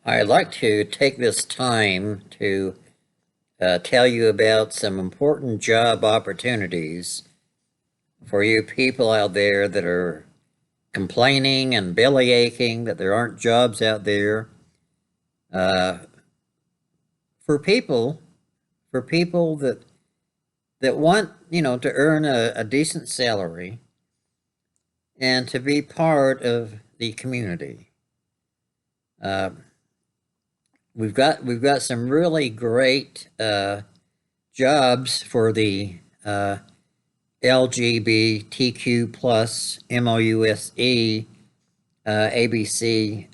I'd like to take this time to tell you about some important job opportunities for you people out there that are complaining and belly aching that there aren't jobs out there. Uh, for people, for people that want to earn a decent salary and to be part of the community. Uh, we've got some really great jobs for the LGBTQ plus MOUSE ABC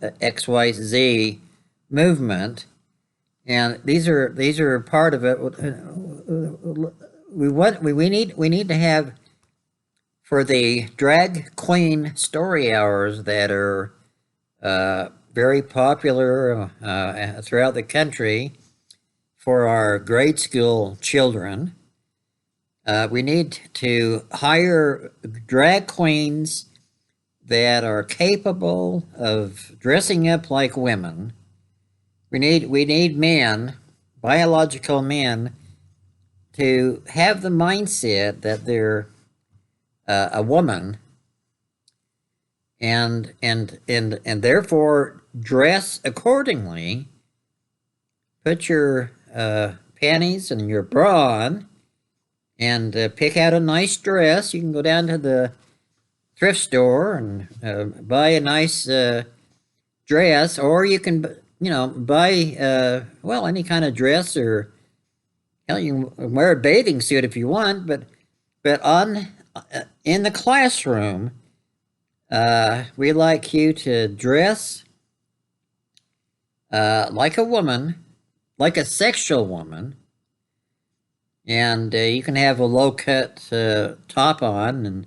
XYZ movement, and these are part of it. We need to have for the drag queen story hours that are very popular throughout the country for our grade school children. We need to hire drag queens that are capable of dressing up like women. We need men, biological men, to have the mindset that they're a woman and therefore dress accordingly. Put your panties and your bra on and pick out a nice dress. You can go down to the thrift store and buy a nice dress, or you can buy any kind of dress, or hell, you can wear a bathing suit if you want. But on in the classroom, we like you to dress like a woman, like a sexual woman, and you can have a low cut top on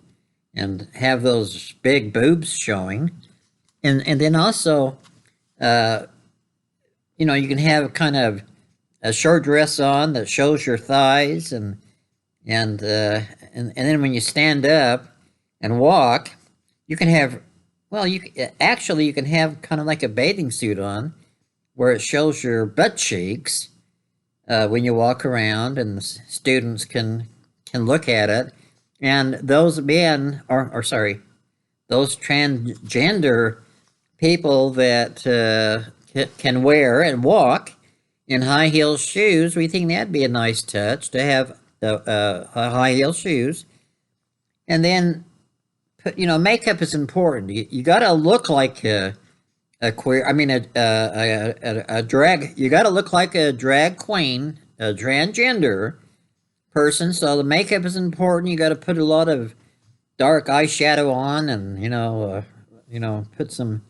and have those big boobs showing, and then also, you can have kind of a short dress on that shows your thighs, and then when you stand up and walk, you can have, you can have kind of like a bathing suit on, where it shows your butt cheeks when you walk around, and the students can look at it. And those men, or sorry, those transgender people that can wear and walk in high heel shoes, we think that'd be a nice touch to have high heel shoes. And then, makeup is important. You got to look like a queer. I mean, a drag. You got to look like a drag queen, a transgender person. So the makeup is important. You got to put a lot of dark eyeshadow on, and put some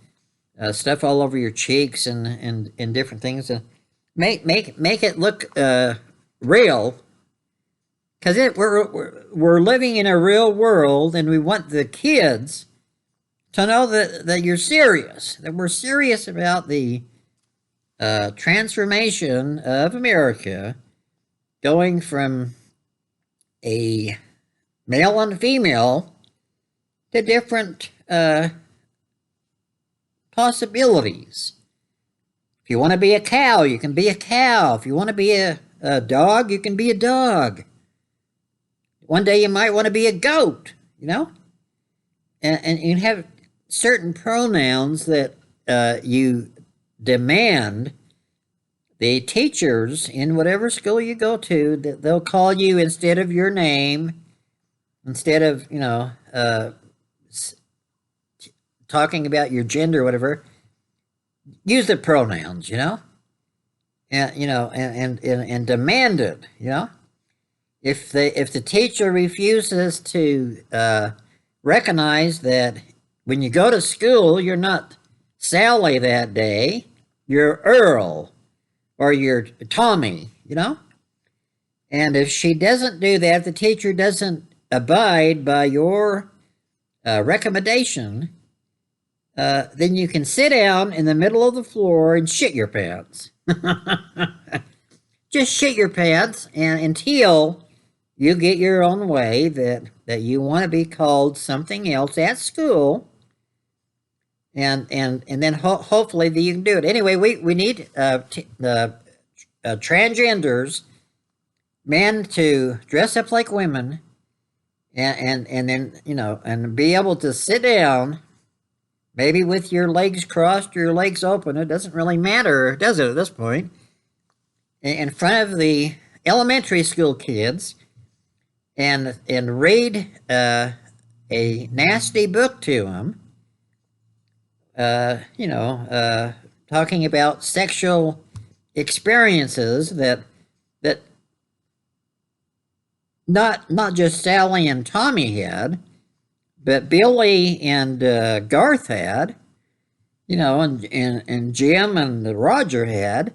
stuff all over your cheeks and different things. Make it look real, because we're living in a real world, and we want the kids to know that you're serious, that we're serious about the transformation of America, going from a male and female to different possibilities. If you want to be a cow, you can be a cow. If you want to be a dog, you can be a dog. One day you might want to be a goat, and you have certain pronouns that you demand the teachers in whatever school you go to, that they'll call you instead of your name, instead of talking about your gender or whatever. Use the pronouns, and demand it, If the teacher refuses to recognize that when you go to school, you're not Sally that day, you're Earl, or you're Tommy, And if she doesn't do that, the teacher doesn't abide by your recommendation, then you can sit down in the middle of the floor and shit your pants. Just shit your pants, and until you get your own way, that you want to be called something else at school, and then hopefully you can do it. Anyway, we need transgenders, men to dress up like women, and then and be able to sit down, maybe with your legs crossed or your legs open. It doesn't really matter, does it, at this point? In front of the elementary school kids, and read a nasty book to them. Talking about sexual experiences that not just Sally and Tommy had, but Billy and Garth had, and Jim and Roger had,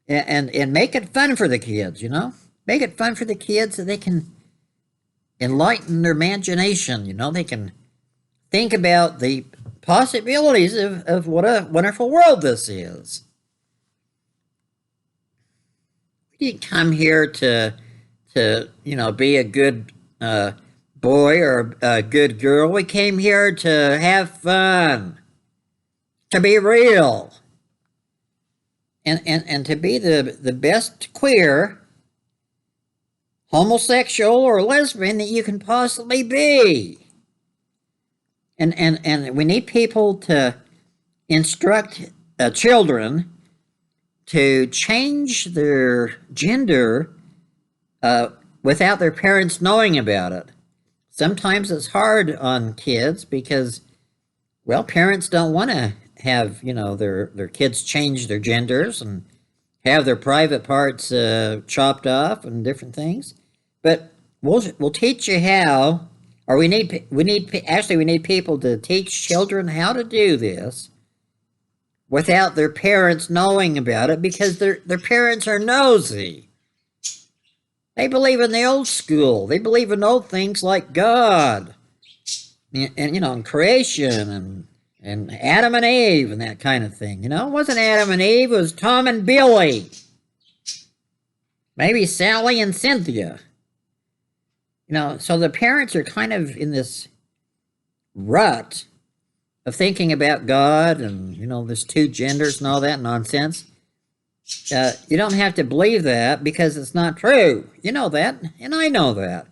and make it fun for the kids, make it fun for the kids so they can enlighten their imagination, they can think about the possibilities of what a wonderful world this is. We didn't come here to be a good boy or a good girl. We came here to have fun, to be real, and to be the best queer, homosexual, or lesbian that you can possibly be. And we need people to instruct children to change their gender without their parents knowing about it. Sometimes it's hard on kids because, well, parents don't want to have, their kids change their genders and have their private parts chopped off and different things. But we'll teach you how. Or we need people to teach children how to do this without their parents knowing about it, because their parents are nosy. They believe in the old school. They believe in old things like God and creation and Adam and Eve and that kind of thing. It wasn't Adam and Eve. It was Tom and Billy. Maybe Sally and Cynthia. So the parents are kind of in this rut of thinking about God and, there's two genders and all that nonsense. You don't have to believe that because it's not true. You know that, and I know that.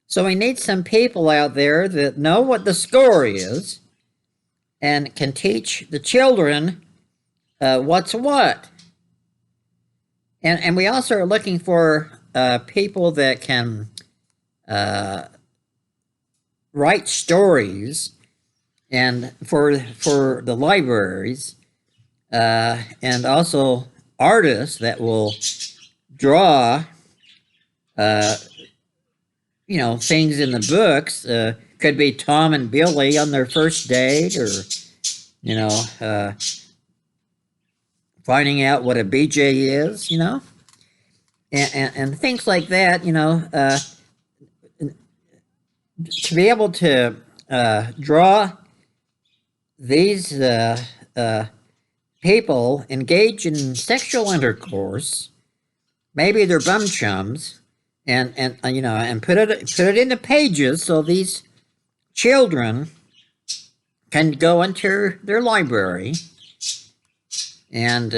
So we need some people out there that know what the score is and can teach the children what's what. And we also are looking for people that can write stories, and for the libraries, and also artists that will draw, things in the books. Could be Tom and Billy on their first date, or finding out what a BJ is, and things like that. To be able to draw these people engage in sexual intercourse, maybe they're bum chums, and put it into pages so these children can go into their library and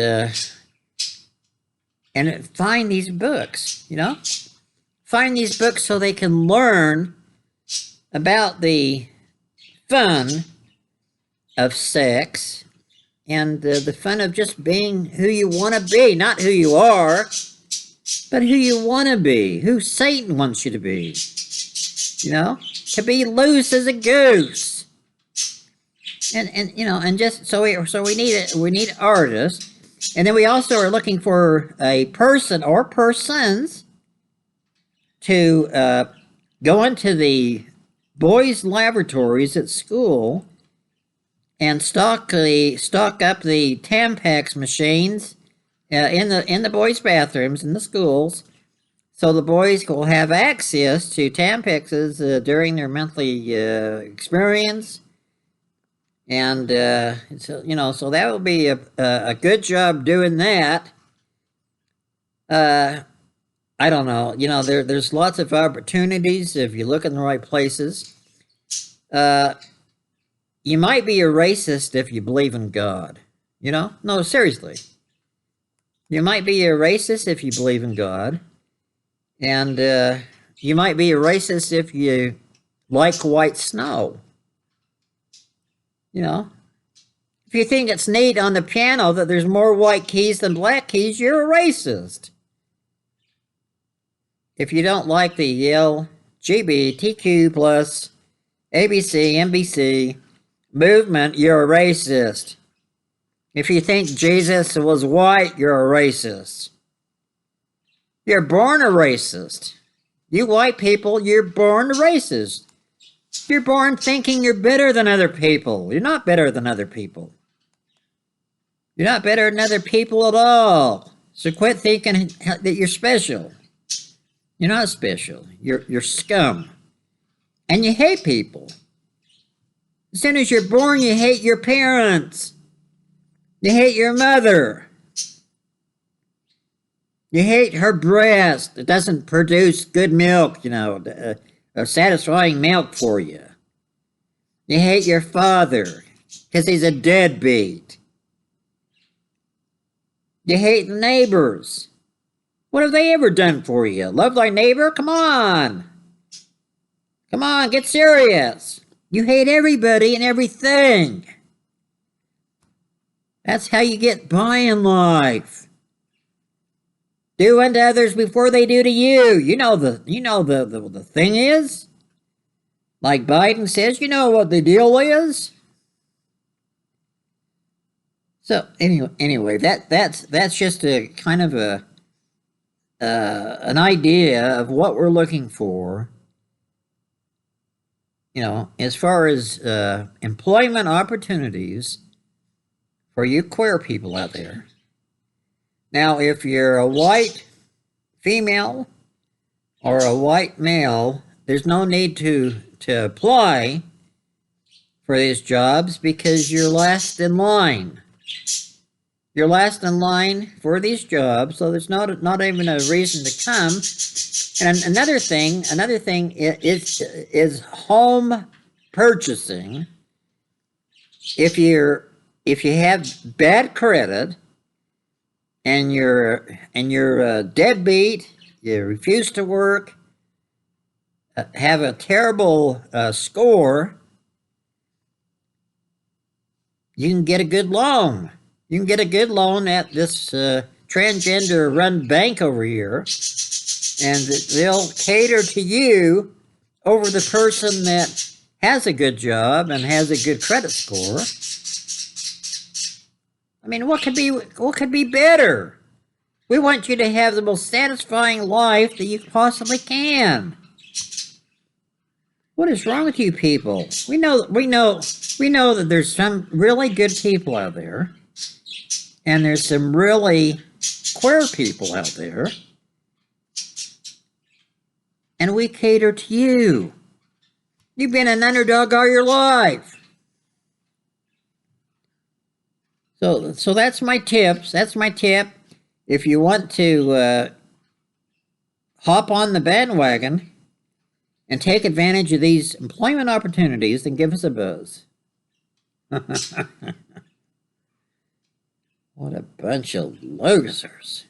find these books, find these books so they can learn about the fun of sex and the fun of just being who you want to be, not who you are, but who you want to be, who Satan wants you to be, to be loose as a goose. And just so we need artists, and then we also are looking for a person or persons to go into the boys' laboratories at school and stock up the Tampax machines in the boys' bathrooms in the schools, so the boys will have access to Tampaxes during their monthly experience. And so that will be a good job doing that. I don't know. There's lots of opportunities if you look in the right places. you might be a racist if you believe in God. You know? No, seriously. You might be a racist if you believe in God. And you might be a racist if you like white snow. You know? If you think it's neat on the piano that there's more white keys than black keys, you're a racist. If you don't like the LGBTQ plus ABC, NBC movement, you're a racist. If you think Jesus was white, you're a racist. You're born a racist. You white people, you're born a racist. You're born thinking you're better than other people. You're not better than other people. You're not better than other people at all. So quit thinking that you're special. You're not special. You're scum. And you hate people. As soon as you're born, you hate your parents. You hate your mother. You hate her breast. It doesn't produce good milk, a satisfying milk for you. You hate your father because he's a deadbeat. You hate neighbors. What have they ever done for you? Love thy neighbor? Come on. Come on, get serious. You hate everybody and everything. That's how you get by in life. Do unto others before they do to you. You know the thing is? Like Biden says, you know what the deal is? So anyway, that's just a kind of an idea of what we're looking for. As far as employment opportunities for you queer people out there. Now, if you're a white female or a white male, there's no need to apply for these jobs because you're last in line. You're last in line for these jobs, so there's not even a reason to come. And another thing is home purchasing. If you have bad credit and you're a deadbeat, you refuse to work, have a terrible score, you can get a good loan. You can get a good loan at this transgender-run bank over here, and they'll cater to you over the person that has a good job and has a good credit score. I mean, what could be better? We want you to have the most satisfying life that you possibly can. What is wrong with you people? We know that there's some really good people out there, and there's some really queer people out there, and we cater to you. You've been an underdog all your life. So that's my tips. That's my tip. If you want to hop on the bandwagon and take advantage of these employment opportunities, then give us a buzz. What a bunch of losers.